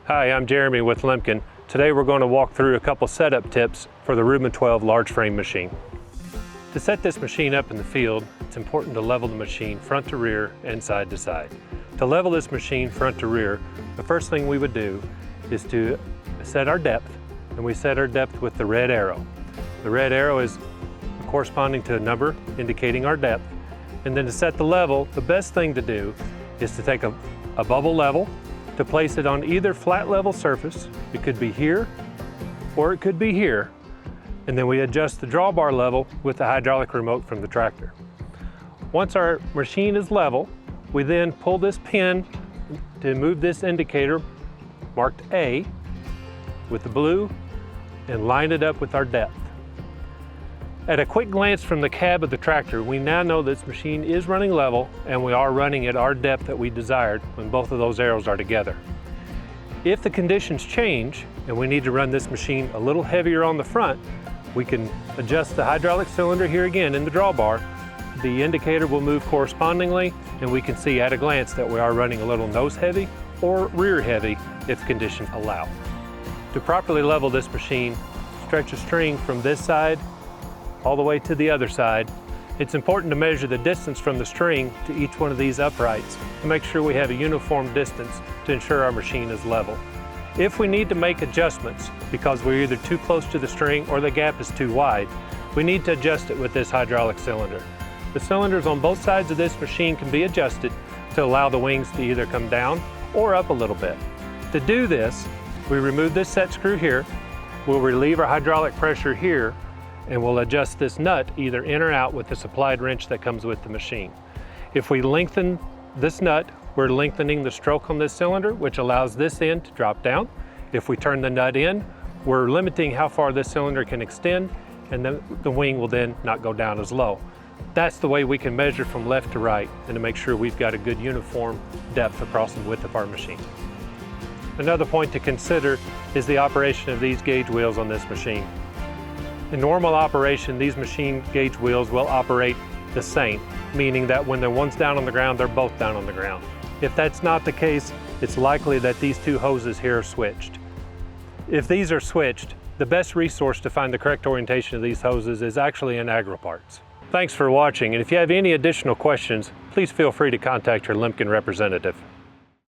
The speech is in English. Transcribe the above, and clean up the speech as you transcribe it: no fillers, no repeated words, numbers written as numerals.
Hi, I'm Jeremy with Lemken. Today we're going to walk through a couple setup tips for the Rubin 12 large frame machine. To set this machine up in the field, it's important to level the machine front to rear and side to side. To level this machine front to rear, the first thing we would do is to set our depth, and we set our depth with the red arrow. The red arrow is corresponding to a number indicating our depth. And then to set the level, the best thing to do is to take a bubble level, to place it on either flat level surface. It could be here or it could be here. And then we adjust the drawbar level with the hydraulic remote from the tractor. Once our machine is level, we then pull this pin to move this indicator marked A with the blue and line it up with our depth. At a quick glance from the cab of the tractor, we now know this machine is running level and we are running at our depth that we desired when both of those arrows are together. If the conditions change and we need to run this machine a little heavier on the front, we can adjust the hydraulic cylinder here again in the drawbar. The indicator will move correspondingly and we can see at a glance that we are running a little nose heavy or rear heavy if conditions allow. To properly level this machine, stretch a string from this side all the way to the other side. It's important to measure the distance from the string to each one of these uprights to make sure we have a uniform distance to ensure our machine is level. If we need to make adjustments because we're either too close to the string or the gap is too wide, we need to adjust it with this hydraulic cylinder. The cylinders on both sides of this machine can be adjusted to allow the wings to either come down or up a little bit. To do this, we remove this set screw here, we'll relieve our hydraulic pressure here, and we'll adjust this nut either in or out with the supplied wrench that comes with the machine. If we lengthen this nut, we're lengthening the stroke on this cylinder, which allows this end to drop down. If we turn the nut in, we're limiting how far this cylinder can extend, and then the wing will then not go down as low. That's the way we can measure from left to right and to make sure we've got a good uniform depth across the width of our machine. Another point to consider is the operation of these gauge wheels on this machine. In normal operation, these machine gauge wheels will operate the same, meaning that when one's down on the ground, they're both down on the ground. If that's not the case, it's likely that these two hoses here are switched. If these are switched, the best resource to find the correct orientation of these hoses is actually in AgriParts. Thanks for watching, and if you have any additional questions, please feel free to contact your Lemken representative.